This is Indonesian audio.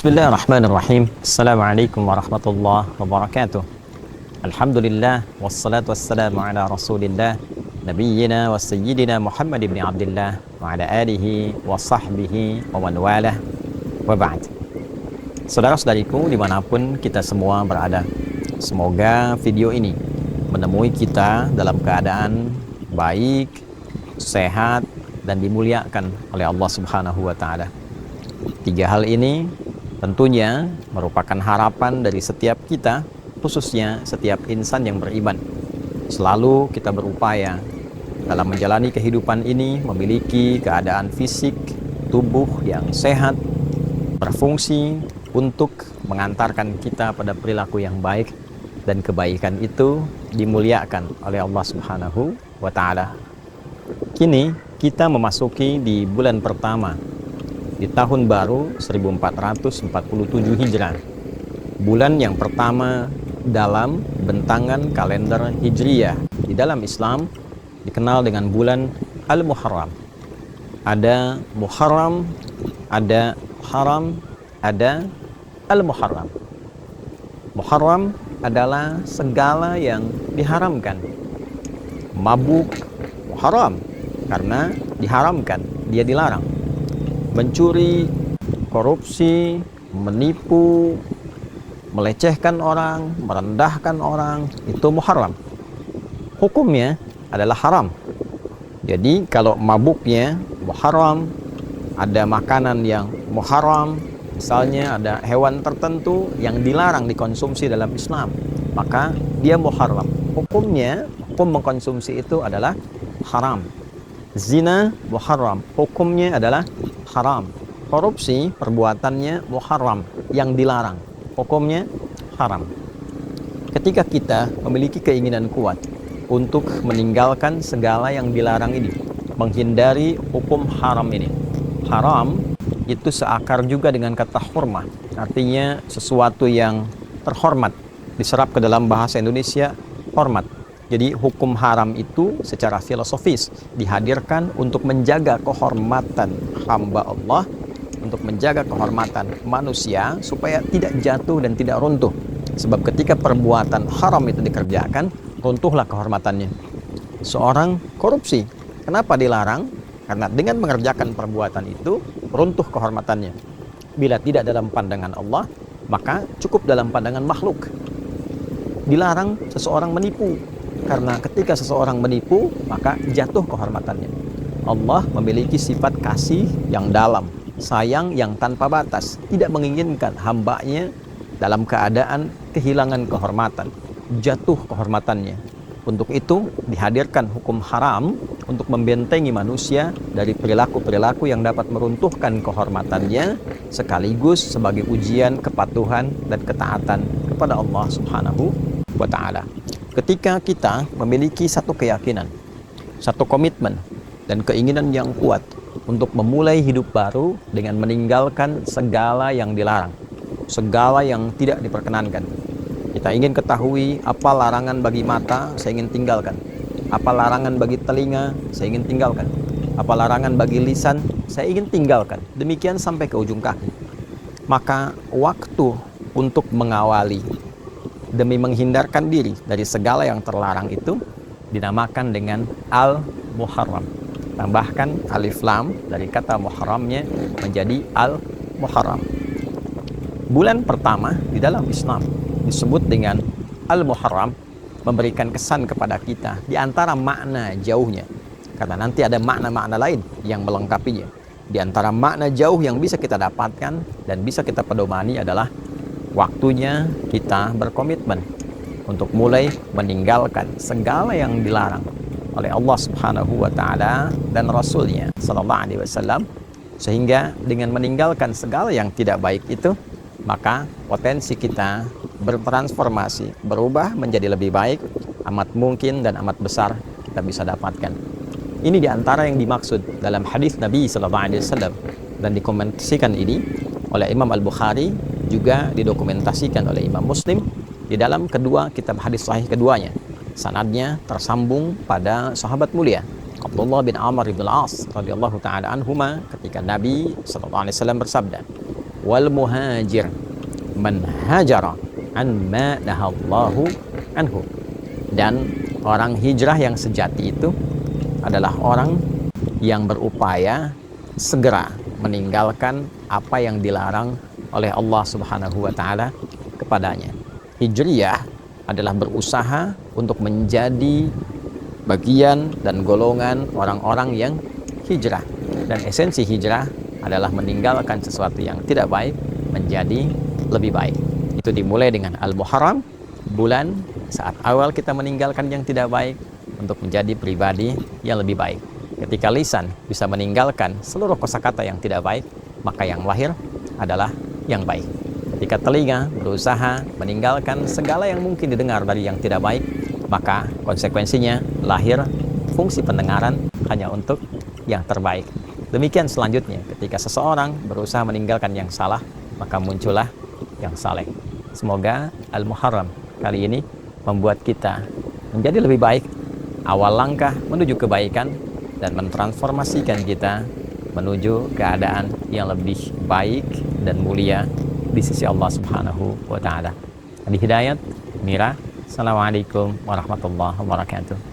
Bismillahirrahmanirrahim. Assalamualaikum warahmatullahi wabarakatuh. Alhamdulillah wassalatu wassalamu ala Rasulillah nabiyyina wa sayyidina Muhammad ibn Abdullah wa ala alihi wa sahbihi wa man walah wa ba'd. Saudara-saudariku dimanapun kita semua berada, semoga video ini menemui kita dalam keadaan baik, sehat, dan dimuliakan oleh Allah Subhanahu wa Ta'ala. Tiga hal ini tentunya merupakan harapan dari setiap kita, khususnya setiap insan yang beriman. Selalu kita berupaya dalam menjalani kehidupan ini memiliki keadaan fisik, tubuh yang sehat, berfungsi untuk mengantarkan kita pada perilaku yang baik, dan kebaikan itu dimuliakan oleh Allah Subhanahu wa Ta'ala. Kini kita memasuki di bulan pertama di tahun baru 1447 Hijrah, bulan yang pertama dalam bentangan kalender Hijriyah. Di dalam Islam dikenal dengan bulan Al-Muharram. Ada Muharram, ada Haram, ada Al-Muharram. Muharram adalah segala yang diharamkan. Mabuk Muharram karena diharamkan, dia dilarang. Mencuri, korupsi, menipu, melecehkan orang, merendahkan orang, itu muharram. Hukumnya adalah haram. Jadi kalau mabuknya muharram, ada makanan yang muharram, misalnya ada hewan tertentu yang dilarang dikonsumsi dalam Islam, maka dia muharram. Hukumnya, hukum mengkonsumsi itu adalah haram. Zina muharram, hukumnya adalah haram. Korupsi perbuatannya muharram, yang dilarang, hukumnya haram. Ketika kita memiliki keinginan kuat untuk meninggalkan segala yang dilarang ini, menghindari hukum haram ini. Haram itu seakar juga dengan kata hurmah, artinya sesuatu yang terhormat. Diserap ke dalam bahasa Indonesia hormat. Jadi hukum haram itu secara filosofis dihadirkan untuk menjaga kehormatan hamba Allah, untuk menjaga kehormatan manusia supaya tidak jatuh dan tidak runtuh. Sebab ketika perbuatan haram itu dikerjakan, runtuhlah kehormatannya. Seorang korupsi, kenapa dilarang? Karena dengan mengerjakan perbuatan itu, runtuh kehormatannya. Bila tidak dalam pandangan Allah, maka cukup dalam pandangan makhluk. Dilarang seseorang menipu, karena ketika seseorang menipu, maka jatuh kehormatannya. Allah memiliki sifat kasih yang dalam, sayang yang tanpa batas, tidak menginginkan hambanya dalam keadaan kehilangan kehormatan, jatuh kehormatannya. Untuk itu dihadirkan hukum haram untuk membentengi manusia dari perilaku-perilaku yang dapat meruntuhkan kehormatannya, sekaligus sebagai ujian kepatuhan dan ketaatan kepada Allah Subhanahu wa Ta'ala. Ketika kita memiliki satu keyakinan, satu komitmen, dan keinginan yang kuat untuk memulai hidup baru dengan meninggalkan segala yang dilarang, segala yang tidak diperkenankan. Kita ingin ketahui apa larangan bagi mata, saya ingin tinggalkan. Apa larangan bagi telinga, saya ingin tinggalkan. Apa larangan bagi lisan, saya ingin tinggalkan. Demikian sampai ke ujung kaki. Maka waktu untuk mengawali demi menghindarkan diri dari segala yang terlarang itu dinamakan dengan Al-Muharram. Tambahkan alif lam dari kata muharramnya menjadi Al-Muharram. Bulan pertama di dalam Islam disebut dengan Al-Muharram, memberikan kesan kepada kita di antara makna jauhnya, karena nanti ada makna-makna lain yang melengkapinya. Di antara makna jauh yang bisa kita dapatkan dan bisa kita pedomani adalah waktunya kita berkomitmen untuk mulai meninggalkan segala yang dilarang oleh Allah Subhanahu wa Ta'ala dan Rasulnya Sallallahu Alaihi Wasallam, sehingga dengan meninggalkan segala yang tidak baik itu, maka potensi kita bertransformasi, berubah menjadi lebih baik, amat mungkin dan amat besar kita bisa dapatkan. Ini diantara yang dimaksud dalam hadis Nabi Sallallahu Alaihi Wasallam, dan dikomentasikan ini oleh Imam Al-Bukhari, juga didokumentasikan oleh Imam Muslim di dalam kedua kitab hadis sahih keduanya. Sanadnya tersambung pada sahabat mulia Abdullah bin Amr bin Al-As radhiyallahu taala anhuma, ketika Nabi sallallahu alaihi wasallam bersabda, wal muhajir man hajara an ma nahallahu anhu. Dan orang hijrah yang sejati itu adalah orang yang berupaya segera meninggalkan apa yang dilarang oleh Allah Subhanahu wa taala kepadanya. Hijriyah adalah berusaha untuk menjadi bagian dan golongan orang-orang yang hijrah. Dan esensi hijrah adalah meninggalkan sesuatu yang tidak baik menjadi lebih baik. Itu dimulai dengan Al-Muharram, bulan saat awal kita meninggalkan yang tidak baik untuk menjadi pribadi yang lebih baik. Ketika lisan bisa meninggalkan seluruh kosakata yang tidak baik, maka yang lahir adalah yang baik. Ketika telinga berusaha meninggalkan segala yang mungkin didengar dari yang tidak baik, maka konsekuensinya lahir fungsi pendengaran hanya untuk yang terbaik. Demikian selanjutnya, ketika seseorang berusaha meninggalkan yang salah, maka muncullah yang saleh. Semoga Al-Muharram kali ini membuat kita menjadi lebih baik, awal langkah menuju kebaikan, dan mentransformasikan kita menuju keadaan yang lebih baik dan mulia di sisi Allah Subhanahu wa ta'ala. Adi Hidayat, Mira, Assalamualaikum warahmatullahi wabarakatuh.